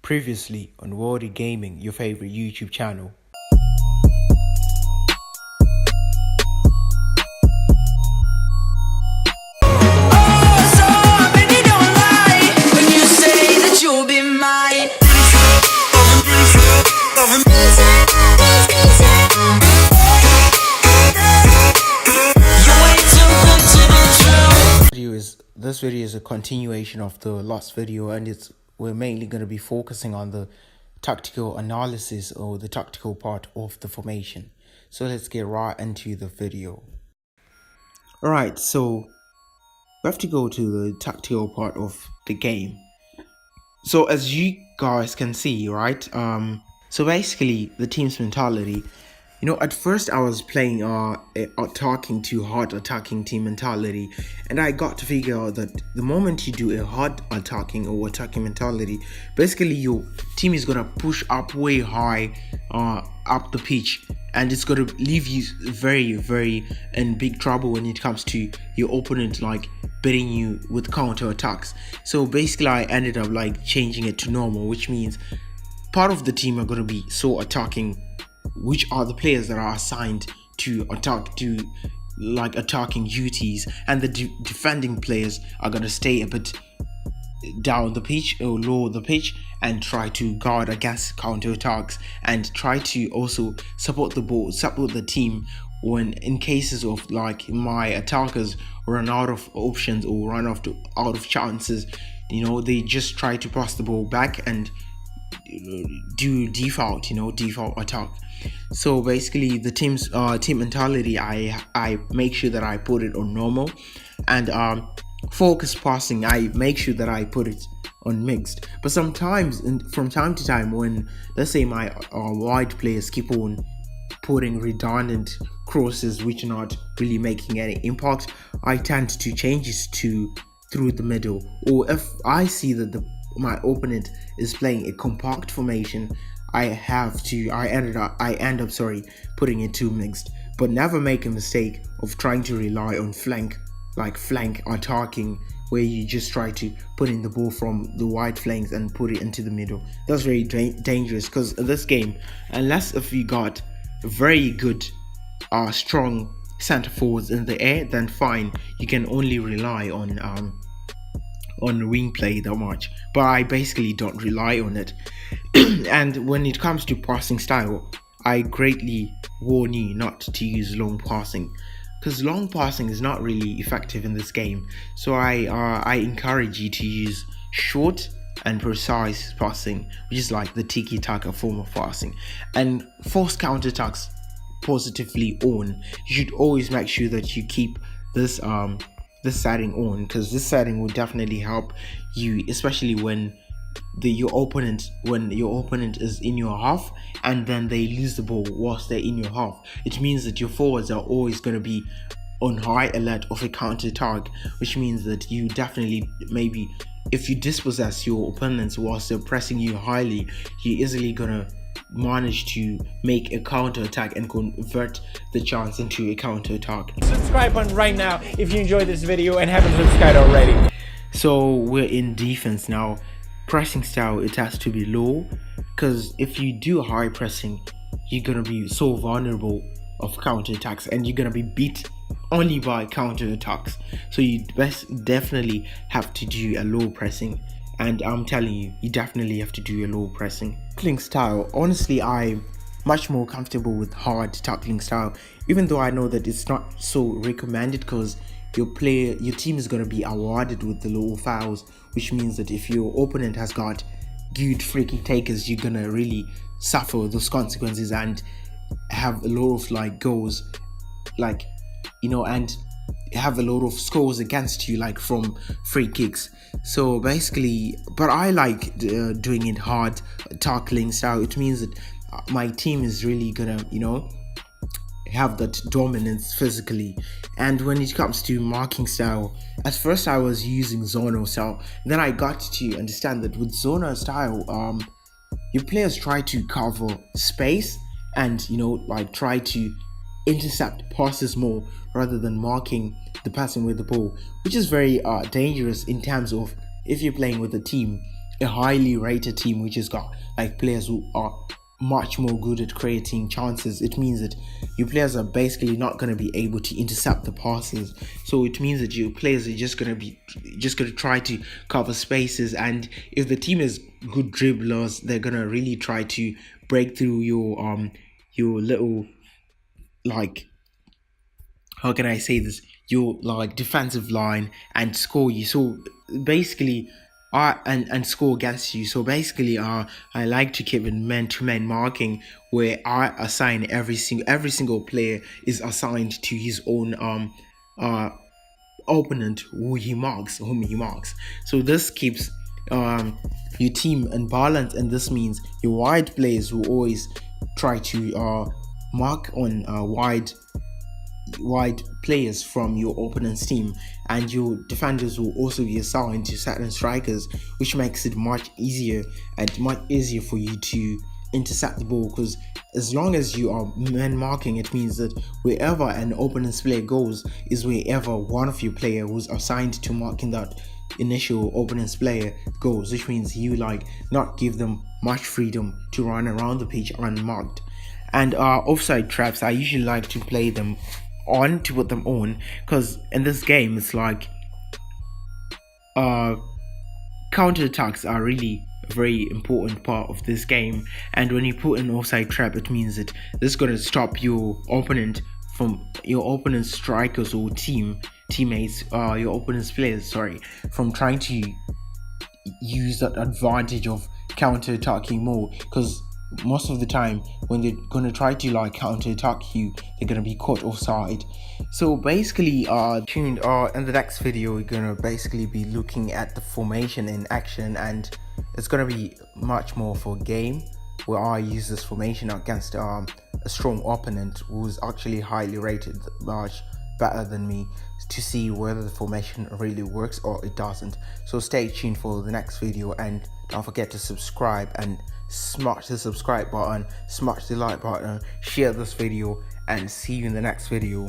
Previously on Worldy Gaming, your favorite YouTube channel. This video is a continuation of the last video, and we're mainly going to be focusing on the tactical analysis or the tactical part of the formation. So let's get right into the video. Alright, so we have to go to the tactical part of the game. So as you guys can see, right, so basically the team's mentality, at first I was playing attacking to hard attacking team mentality, and I got to figure out that the moment you do a hard attacking or attacking mentality, basically your team is gonna push up way high up the pitch, and it's gonna leave you very in big trouble when it comes to your opponent like beating you with counter attacks. So basically I ended up like changing it to normal, which means part of the team are gonna be so attacking, which are the players that are assigned to attacking duties, and the defending players are going to stay a bit down the pitch or lower the pitch and try to guard against counter attacks, and try to also support the team when in cases of like my attackers run out of options or run out of chances. They just try to pass the ball back and do default attack. So basically the team's team mentality, I make sure that I put it on normal, and focus passing, I make sure that I put it on mixed. But sometimes from time to time, when let's say my wide players keep on putting redundant crosses which are not really making any impact, I tend to change it to through the middle. Or if I see that my opponent is playing a compact formation, I end up putting it to mixed. But never make a mistake of trying to rely on flank attacking, where you just try to put in the ball from the wide flanks and put it into the middle. That's very dangerous, because in this game, unless if you got very good strong center forwards in the air, then fine, you can only rely on wing play that much, but I basically don't rely on it. And when it comes to passing style, I greatly warn you not to use long passing, because long passing is not really effective in this game. So I encourage you to use short and precise passing, which is like the tiki-taka form of passing, and force counterattacks positively on. You should always make sure that you keep this setting on, because this setting will definitely help you, especially when your opponent is in your half and then they lose the ball whilst they're in your half. It means that your forwards are always going to be on high alert of a counter attack, which means that you definitely, maybe if you dispossess your opponents whilst they're pressing you highly, you're easily gonna manage to make a counter attack and convert the chance into a counter attack. Subscribe button right now if you enjoyed this video and haven't subscribed already. So we're in defense now. Pressing style, it has to be low, because if you do high pressing, you're gonna be so vulnerable of counter attacks, and you're gonna be beat only by counter attacks. So you definitely have to do a low pressing, and I'm telling you, you definitely have to do a low pressing. Tackling style, honestly, I'm much more comfortable with hard tackling style, even though I know that it's not so recommended, because your team is going to be awarded with the low fouls, which means that if your opponent has got good free kick takers, you're gonna really suffer those consequences and have a lot of goals, and have a lot of scores against you from free kicks. So basically, but I like doing it hard tackling style. It means that my team is really gonna have that dominance physically. And when it comes to marking style, at first I was using zonal style, then I got to understand that with zonal style, your players try to cover space and try to intercept passes more rather than marking the passing with the ball, which is very dangerous in terms of if you're playing with a team a highly rated team which has got like players who are much more good at creating chances, it means that your players are basically not going to be able to intercept the passes. So it means that your players are just going to try to cover spaces, and if the team is good dribblers, they're going to really try to break through your little, like, how can I say this, your like defensive line and score you. So basically and score against you. So basically I like to keep in man-to-man marking, where I assign every single player is assigned to his own opponent whom he marks. So this keeps your team in balance, and this means your wide players will always try to mark on wide players from your opponent's team, and your defenders will also be assigned to certain strikers, which makes it much easier for you to intercept the ball, because as long as you are man marking, it means that wherever an opponent's player goes is wherever one of your player who's assigned to marking that initial opponent's player goes, which means you like not give them much freedom to run around the pitch unmarked. And offside traps, I usually like to play them on, to put them on, because in this game it's like counter attacks are really a very important part of this game, and when you put an offside trap, it means that this is going to stop your opponent's strikers or teammates, your opponent's players, from trying to use that advantage of counter attacking more, because most of the time when they're going to try to like counter attack you, they're going to be caught offside. So basically in the next video, we're going to basically be looking at the formation in action, and it's going to be much more for a game where I use this formation against a strong opponent who's actually highly rated, much better than me, to see whether the formation really works or it doesn't. So stay tuned for the next video, and don't forget to subscribe, and smash the subscribe button, smash the like button, share this video, and see you in the next video.